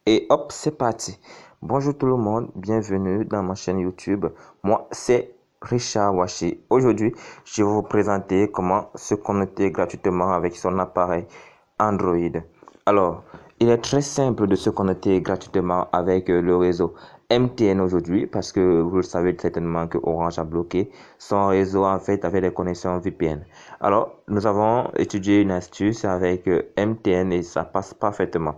Et hop, c'est parti. Bonjour tout le monde, bienvenue dans ma chaîne YouTube. Moi, c'est Richard Washi. Aujourd'hui, je vais vous présenter comment se connecter gratuitement avec son appareil Android. Alors, il est très simple de se connecter gratuitement avec le réseau MTN aujourd'hui parce que vous le savez certainement que Orange a bloqué son réseau en fait avec les connexions VPN. Alors, nous avons étudié une astuce avec MTN et ça passe parfaitement.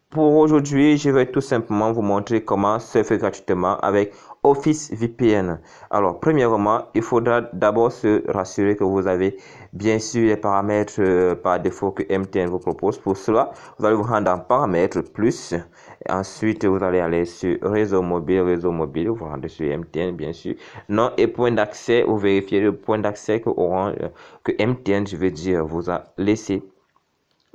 Pour aujourd'hui, je vais tout simplement vous montrer comment se faire gratuitement avec Office VPN. Alors, premièrement, il faudra d'abord se rassurer que vous avez bien sûr les paramètres par défaut que MTN vous propose. Pour cela, vous allez vous rendre en paramètres plus. Et ensuite, vous allez aller sur réseau mobile, vous rendez sur MTN bien sûr. Nom et point d'accès, vous vérifiez le point d'accès que MTN, je veux dire, vous a laissé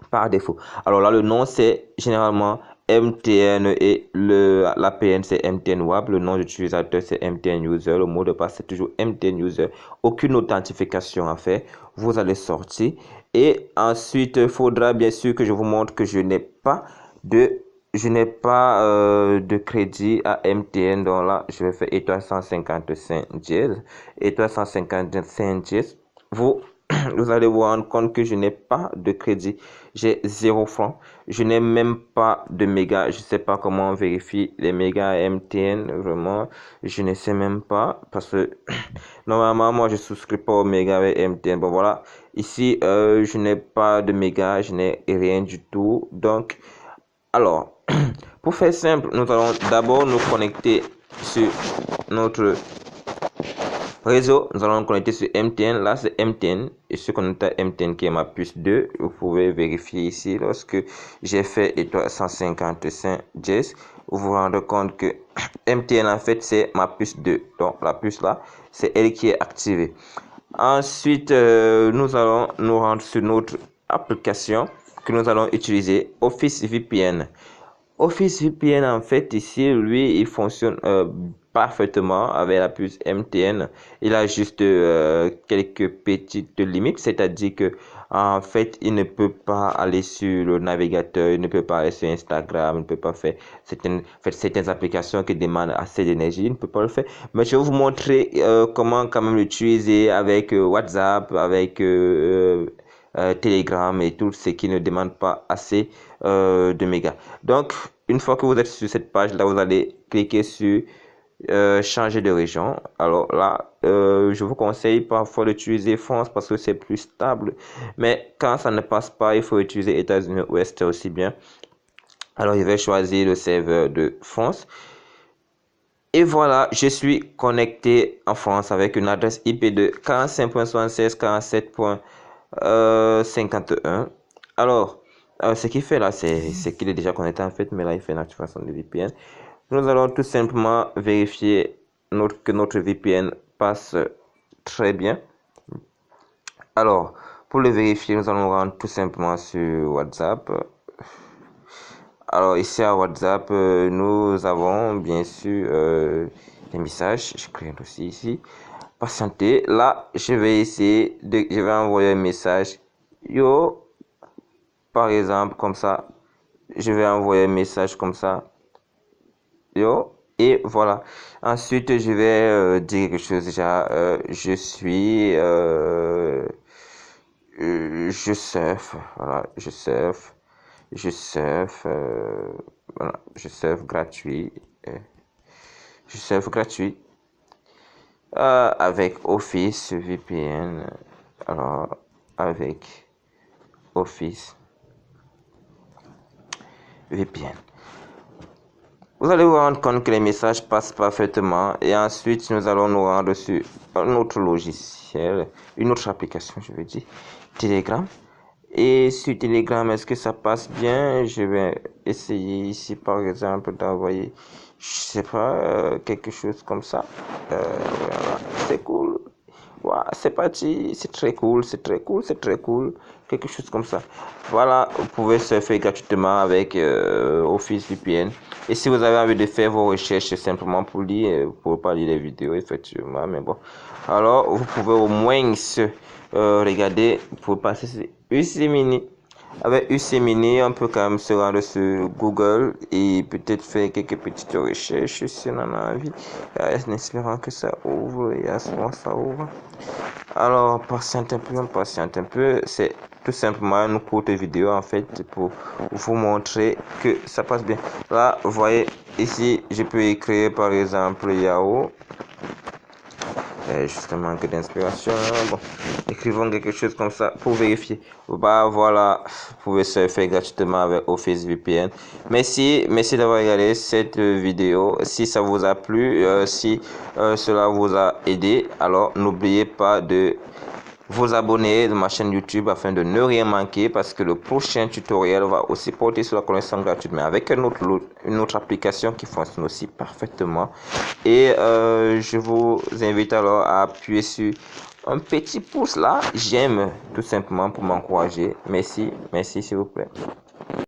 par défaut. Alors là, le nom, c'est généralement MTN et l'APN, c'est MTN WAP. Le nom d'utilisateur, c'est MTN User. Le mot de passe, c'est toujours MTN User. Aucune authentification à faire. Vous allez sortir. Et ensuite, il faudra bien sûr que je vous montre que je n'ai pas de crédit à MTN. Donc là, je vais faire étoile 155 dièse. Étoile 155 dièse. Vous allez vous rendre compte que je n'ai pas de crédit. J'ai 0 francs. Je n'ai même pas de mégas. Je ne sais pas comment on vérifie les mégas MTN. Vraiment, je ne sais même pas. Parce que normalement, moi, je ne souscris pas aux mégas avec MTN. Bon, voilà. Ici, je n'ai pas de mégas. Je n'ai rien du tout. Donc, alors, pour faire simple, nous allons d'abord nous connecter sur notre réseau. Nous allons connecter sur MTN. Là, c'est MTN. Et ce connecteur MTN qui est ma puce 2. Vous pouvez vérifier ici. Lorsque j'ai fait étoile 155 Js, vous vous rendez compte que MTN, en fait, c'est ma puce 2. Donc, la puce là, c'est elle qui est activée. Ensuite, nous allons nous rendre sur notre application que nous allons utiliser, Office VPN. Office VPN, en fait, ici, lui, il fonctionne parfaitement avec la puce MTN. Il a juste quelques petites limites, c'est-à-dire que en fait, il ne peut pas aller sur le navigateur, il ne peut pas aller sur Instagram, il ne peut pas faire certaines applications qui demandent assez d'énergie, il ne peut pas le faire. Mais je vais vous montrer comment quand même l'utiliser avec WhatsApp, avec Telegram et tout ce qui ne demande pas assez de mégas. Donc, une fois que vous êtes sur cette page là, vous allez cliquer sur changer de région. Alors là, je vous conseille parfois d'utiliser France parce que c'est plus stable. Mais quand ça ne passe pas, il faut utiliser États-Unis Ouest aussi bien. Alors, je vais choisir le serveur de France. Et voilà, je suis connecté en France avec une adresse IP de 45.76, 47.51. Alors, ce qu'il fait là, c'est qu'il est déjà connecté en fait, mais là, il fait une activation de VPN. Nous allons tout simplement vérifier que notre VPN passe très bien. Alors, pour le vérifier, nous allons rendre tout simplement sur WhatsApp. Alors, ici à WhatsApp, nous avons bien sûr des messages. Je crée un dossier ici. Patientez. Là, je vais envoyer un message. Yo, par exemple, comme ça. Je vais envoyer un message comme ça. Yo, et voilà. Ensuite, je vais dire quelque chose déjà. Je surfe. Voilà, je surfe. Voilà, je surfe gratuit. Je surfe gratuit. Avec Office VPN. Alors, avec Office VPN. Vous allez vous rendre compte que les messages passent parfaitement et ensuite nous allons nous rendre sur un autre logiciel, une autre application, je veux dire, Telegram. Et sur Telegram, est-ce que ça passe bien? Je vais essayer ici par exemple d'envoyer, je sais pas, quelque chose comme ça. Voilà, c'est cool. Voilà, c'est parti, c'est très cool, quelque chose comme ça. Voilà, vous pouvez surfer gratuitement avec Office VPN. Et si vous avez envie de faire vos recherches simplement pour lire, vous pouvez pas lire les vidéos effectivement, mais bon. Alors, vous pouvez au moins regarder, vous pouvez passer sur UC Mini. Avec UC Mini, on peut quand même se rendre sur Google et peut-être faire quelques petites recherches si on en a envie, en espérant que ça ouvre, et à ce moment ça ouvre. Alors, patiente un peu, c'est tout simplement une courte vidéo en fait pour vous montrer que ça passe bien. Là, vous voyez ici, je peux écrire par exemple Yahoo. Juste un manque d'inspiration. Bon, écrivons quelque chose comme ça pour vérifier. Bah voilà, vous pouvez surfer gratuitement avec Office VPN. Merci d'avoir regardé cette vidéo. Si ça vous a plu, si cela vous a aidé, alors n'oubliez pas de vous abonner de ma chaîne YouTube afin de ne rien manquer, parce que le prochain tutoriel va aussi porter sur la connexion gratuite mais avec une autre application qui fonctionne aussi parfaitement. Et je vous invite alors à appuyer sur un petit pouce là, j'aime, tout simplement pour m'encourager. Merci s'il vous plaît.